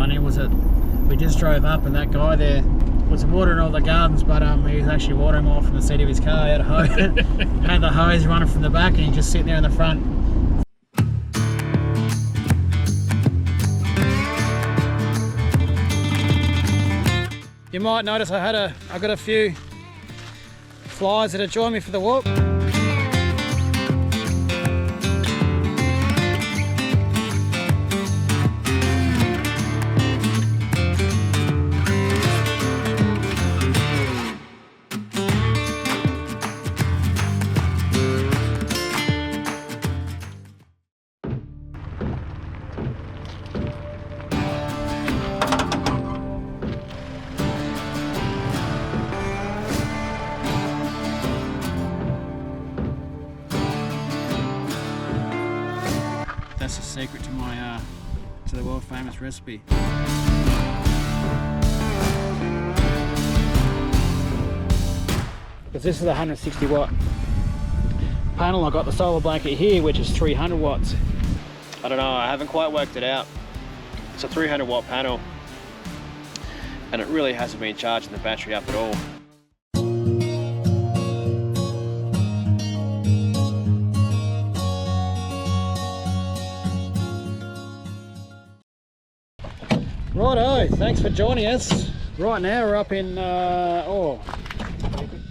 funny was that we just drove up and that guy there was watering all the gardens, but he was actually watering them all from the seat of his car. He had a hose, had the hose running from the back, and he's just sitting there in the front. You might notice I got a few flies that have joined me for the walk. That's the secret to my to the world famous recipe. Because this is a 160 watt panel. I got the solar blanket here, which is 300 watts. I don't know, I haven't quite worked it out. It's a 300 watt panel, and it really hasn't been charging the battery up at all. Righto, thanks for joining us. Right now we're up in,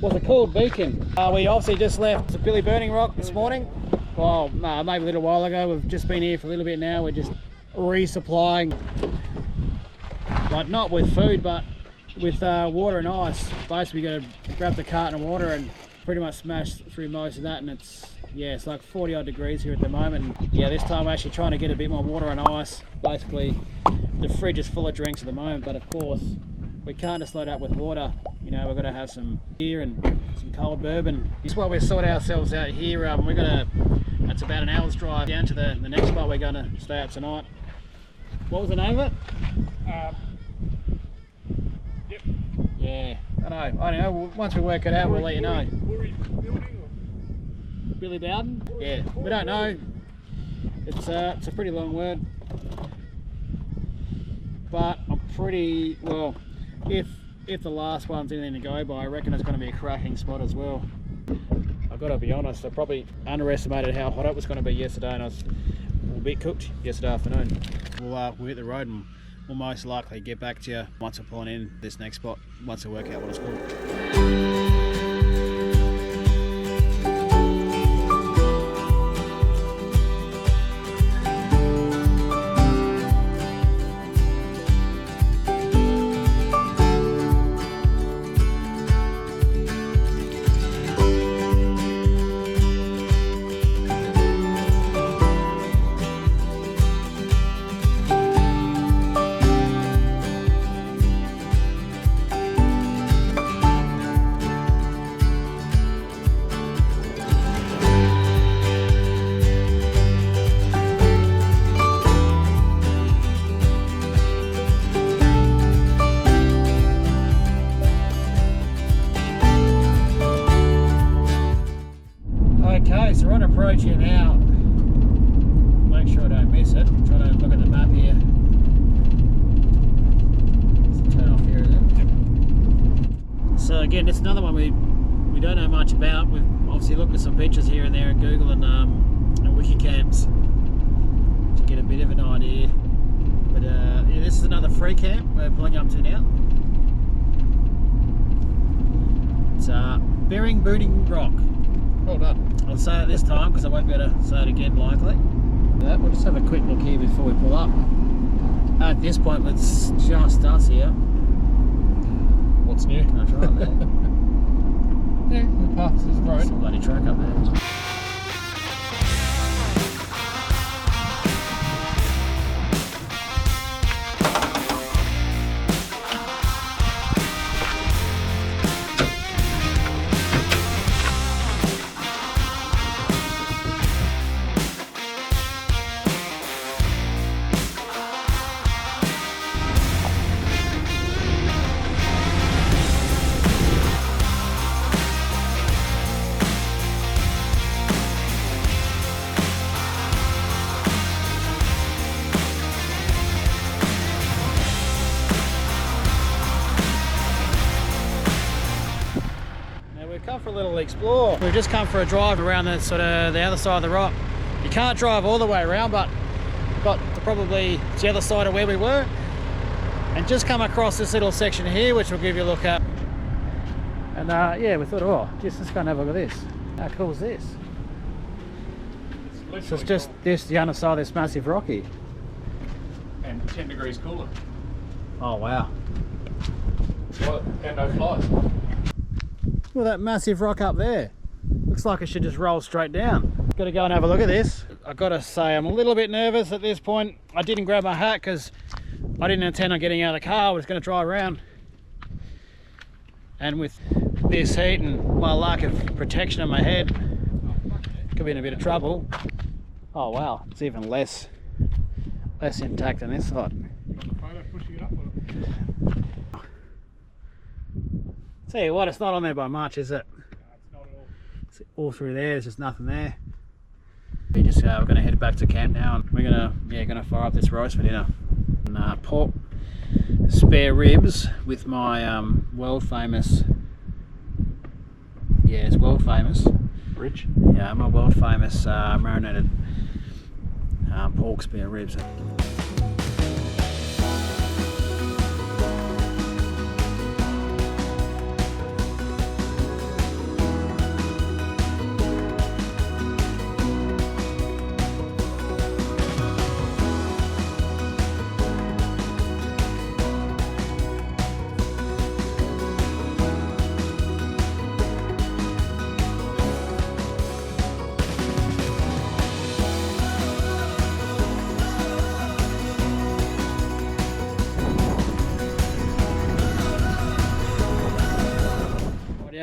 what's it called? Beacon. We obviously just left the Beringbooding Rock this morning. Well, no, maybe a little while ago. We've just been here for a little bit now. We're just resupplying, like not with food, but with water and ice. Basically, we got to grab the carton of water and pretty much smash through most of that, and it's like 40 odd degrees here at the moment. And yeah, this time we're actually trying to get a bit more water and ice. Basically, the fridge is full of drinks at the moment, but of course we can't just load up with water. You know, we've got to have some beer and some cold bourbon. This is why we sort ourselves out here. We're gonna, that's about an hour's drive down to the next spot we're gonna stay at tonight. What was the name of it? Yep. Yeah, I don't know. Once we work it out, we'll let you know. Billy Bowden? Yeah, we don't know. It's a pretty long word, but I'm pretty well. If the last one's anything to go by, I reckon it's going to be a cracking spot as well. I've got to be honest, I probably underestimated how hot it was going to be yesterday, and I was a bit cooked yesterday afternoon. We'll hit the road and we'll most likely get back to you once we're pulling in this next spot, once we work out what it's called. Okay, so we're on approach here now. Make sure I don't miss it. I'm trying to look at the map here. Let's turn off here, is it? So again, it's another one we don't know much about. We've obviously looked at some pictures here and there in Google and Wikicamps to get a bit of an idea. But yeah, this is another free camp we're pulling up to now. It's Beringbooding Rock. Well done. I'll say it this time because I won't be able to say it again likely. We'll just have a quick look here before we pull up. At this point, it's just us here. What's new? That's right there. Yeah, the path is right. There's a bloody truck up there. little explore. We've just come for a drive around the sort of the other side of the rock. You can't drive all the way around, but got to probably the other side of where we were, and just come across this little section here, which we'll give you a look at. And yeah, we thought, oh, just let's go and have a look at this. How cool is this? So it's just this, the underside of this massive rock here. And 10 degrees cooler. Oh wow. What? And no flies. Well, that massive rock up there. Looks like it should just roll straight down. Got to go and have a look at this. I've got to say, I'm a little bit nervous at this point. I didn't grab my hat because I didn't intend on getting out of the car. I was going to drive around. And with this heat and my lack of protection on my head, could be in a bit of trouble. Oh wow, it's even less intact than this side. Tell you what, it's not on there by much, is it? No, it's not at all. It's all through there, there's just nothing there. We're going to head back to camp now, and we're gonna fire up this roast for dinner. And pork spare ribs with my world famous. Yeah, it's world famous. Rich? Yeah, my world famous marinated pork spare ribs.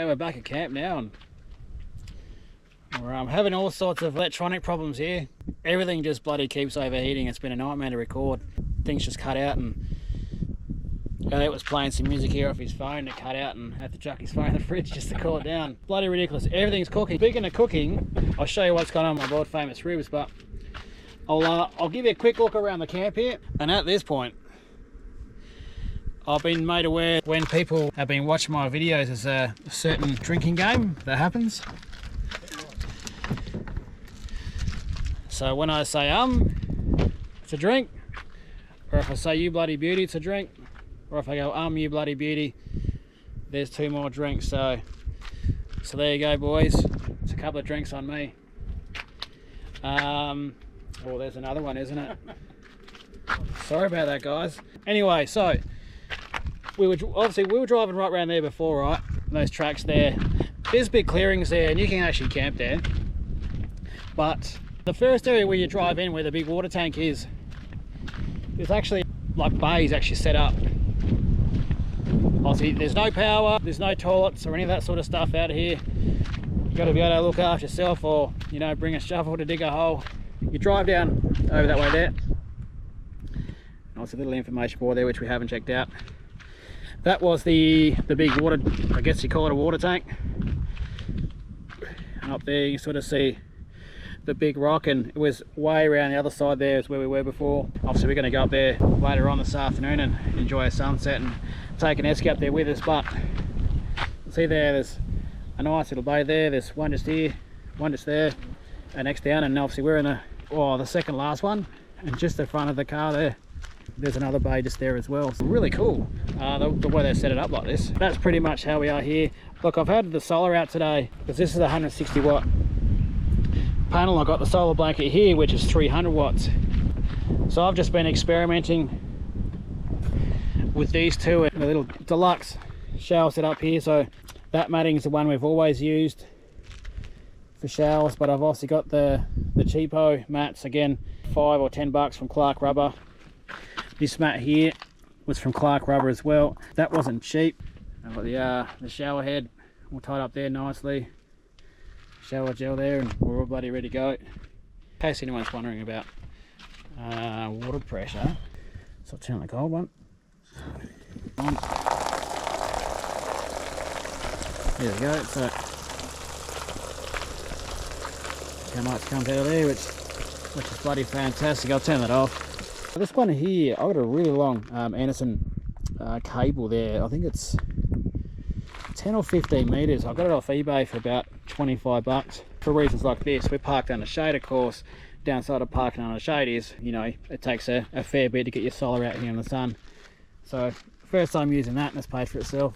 We're back at camp now, and we're having all sorts of electronic problems here. Everything just bloody keeps overheating. It's been a nightmare to record. Things just cut out, and Elliot was playing some music here off his phone. It cut out and had to chuck his phone in the fridge just to cool it down. Bloody ridiculous. Everything's cooking. Speaking of cooking, I'll show you what's going on with my world famous ribs, but I'll give you a quick look around the camp here. And at this point, I've been made aware when people have been watching my videos, there's a certain drinking game that happens. So when I say it's a drink, or if I say you bloody beauty, it's a drink, or if I go you bloody beauty, there's 2 more drinks. So there you go, boys. It's a couple of drinks on me. Oh, there's another one, isn't it? Sorry about that, guys. Anyway, so we were driving right around there before, right? Those tracks there. There's big clearings there, and you can actually camp there. But the first area where you drive in, where the big water tank is, there's actually like bays actually set up. Obviously, there's no power, there's no toilets or any of that sort of stuff out here. You got to be able to look after yourself, or bring a shovel to dig a hole. You drive down over that way there. Nice little information board there, which we haven't checked out. That was the big water, I guess you call it a water tank. And up there you sort of see the big rock, and it was way around the other side there is where we were before. Obviously we're going to go up there later on this afternoon and enjoy a sunset and take an esky up there with us. But see there's a nice little bay there. There's one just here, one just there, and next down, and obviously we're in the second last one, and just the front of the car there's another bay just there as well. So really cool the way they set it up like this. That's pretty much how we are here. Look, I've had the solar out today because this is a 160 watt panel. I got the solar blanket here, which is 300 watts. So I've just been experimenting with these two, a little deluxe shower set up here. So that matting is the one we've always used for showers, but I've also got the cheapo mats, again $5 or $10 from Clark Rubber. This mat here was from Clark Rubber as well. That wasn't cheap. I've got the shower head all tied up there nicely. Shower gel there, and we're all bloody ready to go. In case anyone's wondering about water pressure, so I'll turn on the cold one. On. There we go. So how much comes out of there, which is bloody fantastic. I'll turn that off. This one here, I've got a really long Anderson cable there. I think it's 10 or 15 meters. I got it off eBay for about 25 bucks. For reasons like this, we're parked under shade, of course. Downside of parking under shade is, you know, it takes a fair bit to get your solar out here in the sun. So first time using that, and it's paid for itself.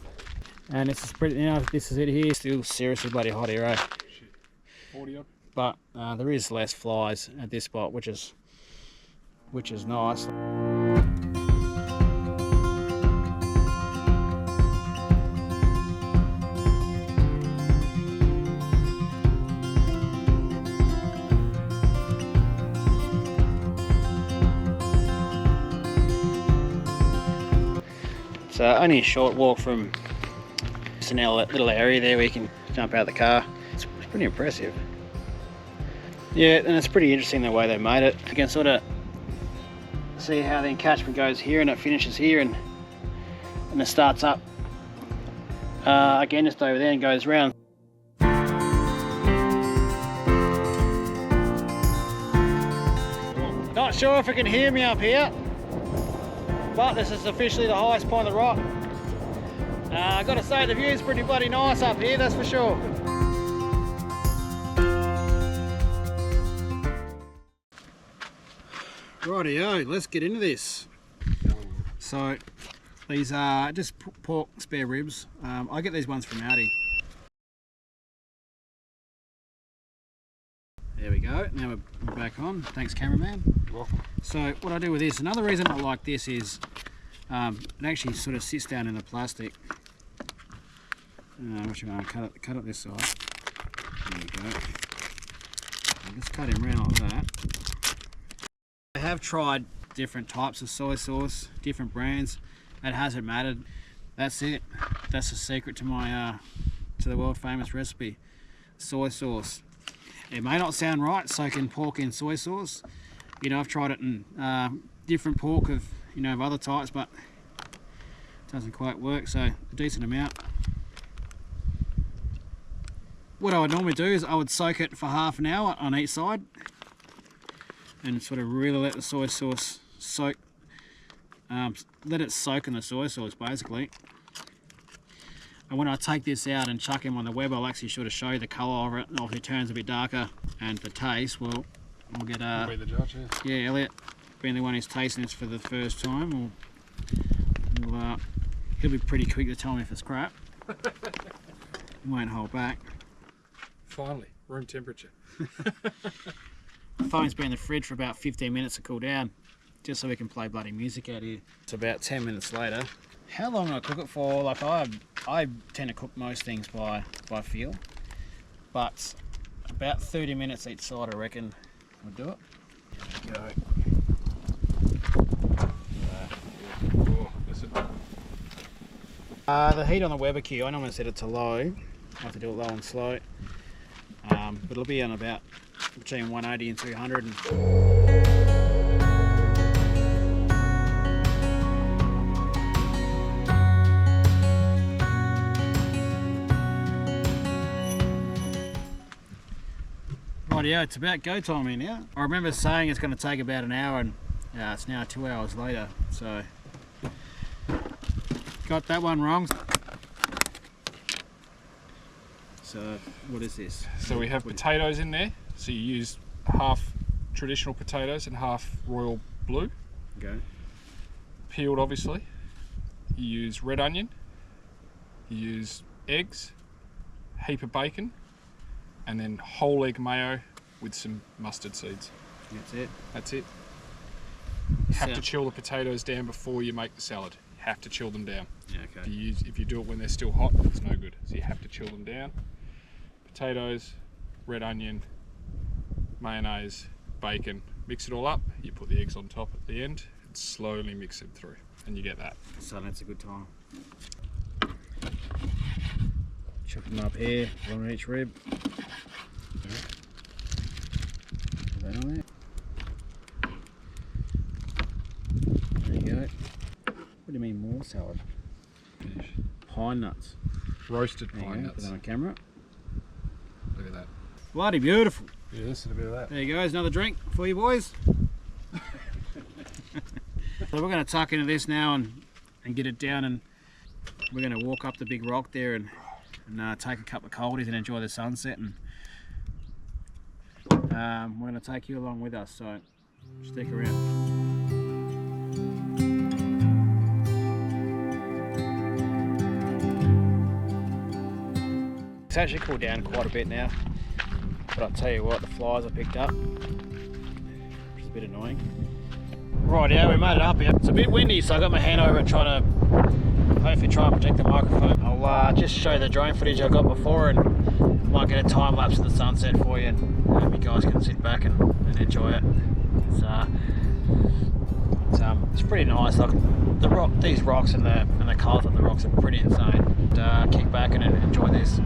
And this is pretty, you know, this is it here. Still seriously bloody hot here, eh? Shit. 40 up. But there is less flies at this spot, which is nice. So only a short walk from just a little area there where you can jump out of the car. It's pretty impressive. Yeah, and it's pretty interesting the way they made it. You can sort of see how the encatchment goes here and it finishes here, and it starts up again just over there and goes round. Not sure if you can hear me up here, but this is officially the highest point of the rock. I gotta say, the view's pretty bloody nice up here, that's for sure. Rightio, let's get into this. So these are just pork spare ribs. I get these ones from Aldi. There we go, now we're back on. Thanks, cameraman. You're welcome. So what I do with this, another reason I like this is it actually sort of sits down in the plastic. What you want to cut it this side. There we go. I'll just cut him around like that. I have tried different types of soy sauce, different brands. It hasn't mattered. That's it. That's the secret to my to the world famous recipe, soy sauce. It may not sound right, soaking pork in soy sauce. You know, I've tried it in different pork of, you know, of other types, but it doesn't quite work. So a decent amount. What I would normally do is I would soak it for half an hour on each side, and sort of really let the soy sauce soak. Let it soak in the soy sauce basically. And when I take this out and chuck him on the web, I'll actually sort of show you the colour of it. And if it turns a bit darker, and the taste, well, we'll get You'll be the judge, yeah. yeah, Elliot, being the one who's tasting this for the first time, he'll be pretty quick to tell me if it's crap. He won't hold back. Finally, room temperature. The phone's been in the fridge for about 15 minutes to cool down, just so we can play bloody music out here. It's about 10 minutes later. How long do I cook it for? Like I tend to cook most things by feel, but about 30 minutes each side I reckon would do it. There we go. Oh, listen. The heat on the Weber Q, I normally set it to low. I have to do it low and slow. But it'll be on about between 180 and 200. Rightio, it's about go time here now. I remember saying it's going to take about an hour, and it's now 2 hours later, so got that one wrong. So what is this? So we have potatoes in there. So you use half traditional potatoes and half royal blue. Okay. Peeled, obviously. You use red onion. You use eggs, heap of bacon, and then whole egg mayo with some mustard seeds. That's it. That's it. You have to chill the potatoes down before you make the salad. You have to chill them down. Yeah, okay. If you do it when they're still hot, it's no good. So you have to chill them down. Potatoes, red onion, mayonnaise, bacon, mix it all up. You put the eggs on top at the end and slowly mix it through, and you get that. So that's a good time. Chop them up here, one on each rib. Put that on there. There you go. What do you mean more salad? Finish. Pine nuts. Roasted There you pine go. nuts. Put that on camera. Look at that. Bloody beautiful. Yeah, listen a bit of that. There you go, there's another drink for you boys. So we're going to tuck into this now and get it down, and we're going to walk up the big rock there and and take a couple of coldies and enjoy the sunset. And we're going to take you along with us, so stick around. It's actually cooled down quite a bit now, but I'll tell you what, the flies I picked up, which is a bit annoying. Right, yeah, we made it up here. It's a bit windy, so I got my hand over it trying to hopefully try and protect the microphone. I'll just show you the drone footage I got before, and might get a time lapse of the sunset for you, and you guys can sit back and enjoy it. It's pretty nice. Like these rocks and the colours of the rocks are pretty insane. Kick back and enjoy this.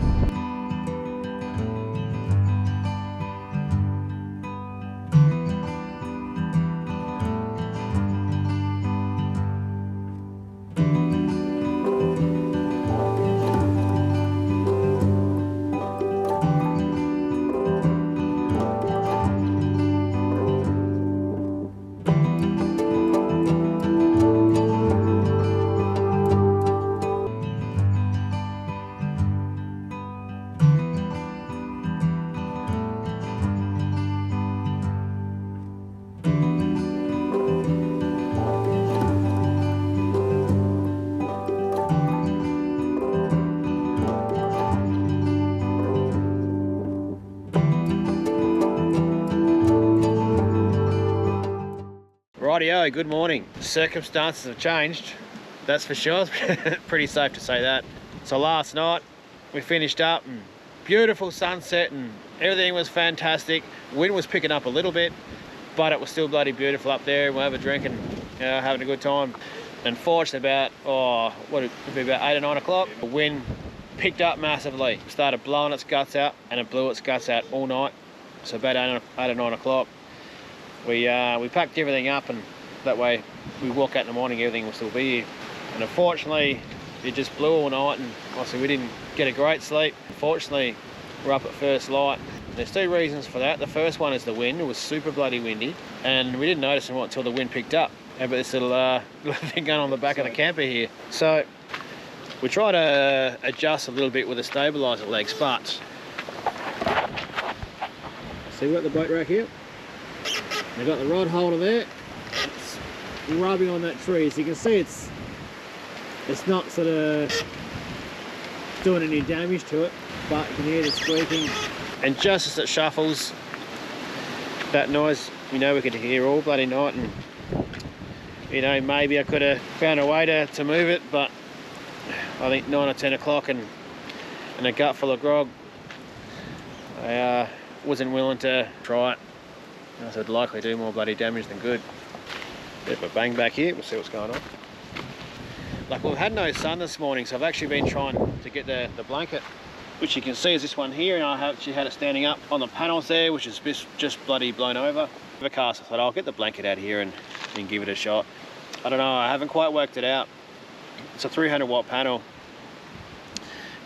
Rightio, good morning. Circumstances have changed, that's for sure. Pretty safe to say that. So last night we finished up and beautiful sunset and everything was fantastic. Wind was picking up a little bit, but it was still bloody beautiful up there. We'll have a drink and having a good time. Unfortunately, about about 8 or 9 o'clock, the wind picked up massively. It started blowing its guts out, and it blew its guts out all night. So about 8 or 9 o'clock, we packed everything up, and that way we walk out in the morning, everything will still be here. And unfortunately, it just blew all night, and obviously we didn't get a great sleep. Unfortunately, we're up at first light. There's two reasons for that. The first one is the wind. It was super bloody windy, and we didn't notice it until the wind picked up. But this little thing going on the back of the camper here. So we try to adjust a little bit with the stabilizer legs, but see, we've got the boat rack here. They've got the rod holder there. It's rubbing on that tree, so you can see it's not sort of doing any damage to it, but you can hear the squeaking. And just as it shuffles, that noise, we could hear all bloody night. And maybe I could have found a way to move it, but I think 9 or 10 o'clock and a gut full of grog, I wasn't willing to try it. So it'd likely do more bloody damage than good. Bit of a bang back here, we'll see what's going on. Like, we've had no sun this morning, so I've actually been trying to get the blanket, which you can see is this one here, and I have actually had it standing up on the panels there, which is just bloody blown over. Overcast, I thought I'll get the blanket out here and give it a shot. I don't know, I haven't quite worked it out. It's a 300 watt panel,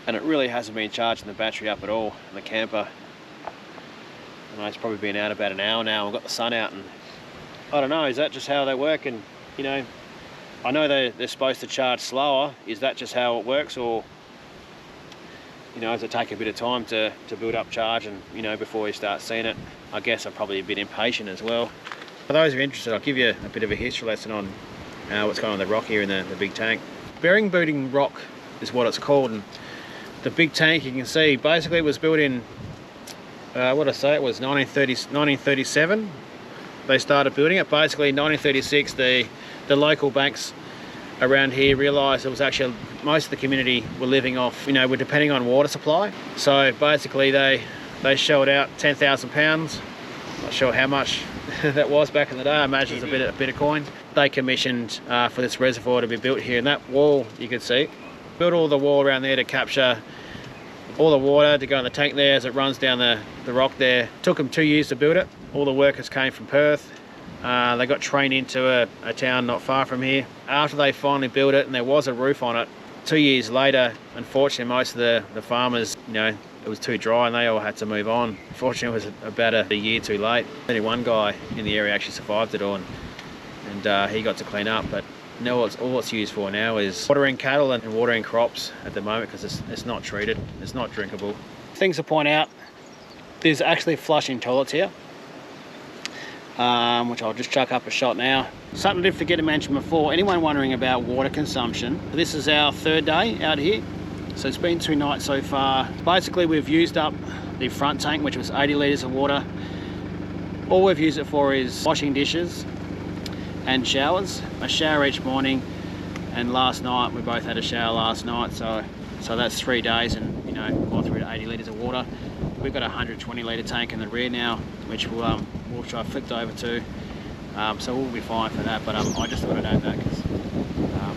and it really hasn't been charging the battery up at all in the camper. And it's probably been out about an hour now. I've got the sun out, and I don't know, is that just how they work? And I know they're supposed to charge slower. Is that just how it works, or does it take a bit of time to build up charge and before you start seeing it? I guess I'm probably a bit impatient as well. For those who are interested, I'll give you a bit of a history lesson on what's going on with the rock here in the big tank. Beringbooding Rock is what it's called, and the big tank, you can see, basically was built in what I say, it was 1937 they started building it. Basically in 1936 the local banks around here realised it was actually most of the community were living off, were depending on water supply. So basically they shelled out £10,000. Not sure how much that was back in the day. I imagine it's a bit of coin. They commissioned for this reservoir to be built here, and that wall you can see, built all the wall around there to capture all the water to go in the tank there as it runs down the rock there. Took them 2 years to build it. All the workers came from Perth. They got trained into a town not far from here. After they finally built it and there was a roof on it, 2 years later, unfortunately most of the farmers, it was too dry and they all had to move on. Unfortunately it was about a year too late. Only one guy in the area actually survived it all, and he got to clean up, but Now all it's used for now is watering cattle and watering crops at the moment, because it's not treated, it's not drinkable. Things to point out, there's actually flushing toilets here, which I'll just chuck up a shot now. Something I did forget to mention before, anyone wondering about water consumption, this is our 3rd day out here. So it's been 2 nights so far. Basically we've used up the front tank, which was 80 litres of water. All we've used it for is washing dishes and showers. A shower each morning, and last night we both had a shower last night, so that's 3 days, and you know, gone through to 80 litres of water. We've got a 120 litre tank in the rear now, which we'll try flipped over to, so we'll be fine for that. But I just thought I'd add that because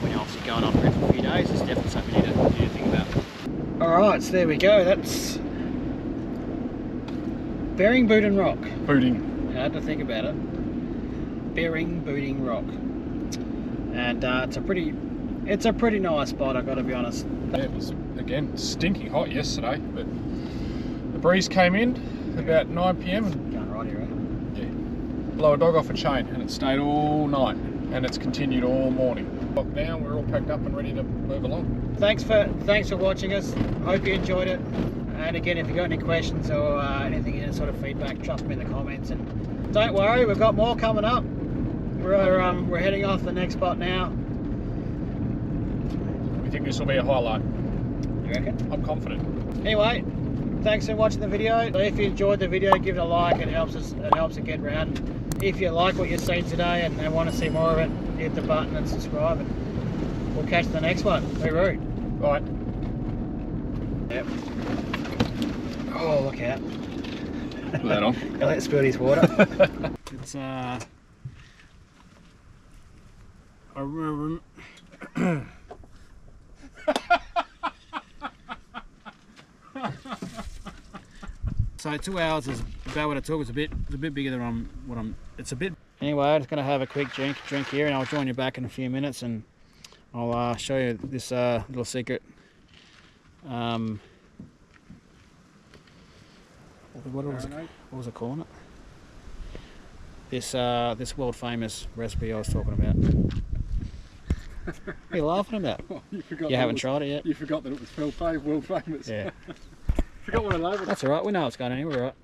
when you're obviously going off grid for a few days, it's definitely something you need to think about. Alright, so there we go, that's Beringbooding Rock. Booting. I had to think about it. Beringbooding Rock, and it's a pretty nice spot, I've got to be honest. Yeah, it was again stinking hot yesterday, but the breeze came in about 9 PM and Going right here, right? yeah, blow a dog off a chain, and it stayed all night, and it's continued all morning. Locked down, we're all packed up and ready to move along. Thanks for watching us. Hope you enjoyed it. And again, if you've got any questions or anything, any sort of feedback, drop them in the comments. And don't worry, we've got more coming up. We're heading off the next spot now. We think this will be a highlight. You reckon? I'm confident. Anyway, thanks for watching the video. If you enjoyed the video, give it a like. It helps it get round. If you like what you've seen today and want to see more of it, hit the button and subscribe, and we'll catch the next one. Be rude. Right. Yep. Oh, look out. Put that on. Elliot spilled his water. It's so 2 hours is about what it took. It's a bit bigger than what I'm. It's a bit. Anyway, I'm just gonna have a quick drink here, and I'll join you back in a few minutes, and I'll show you this little secret. What was it calling it? This world famous recipe I was talking about. What are you laughing about? Oh, you haven't tried it yet? You forgot that it was world famous. Yeah. Forgot what I know. That's alright, we know it's going anywhere, right?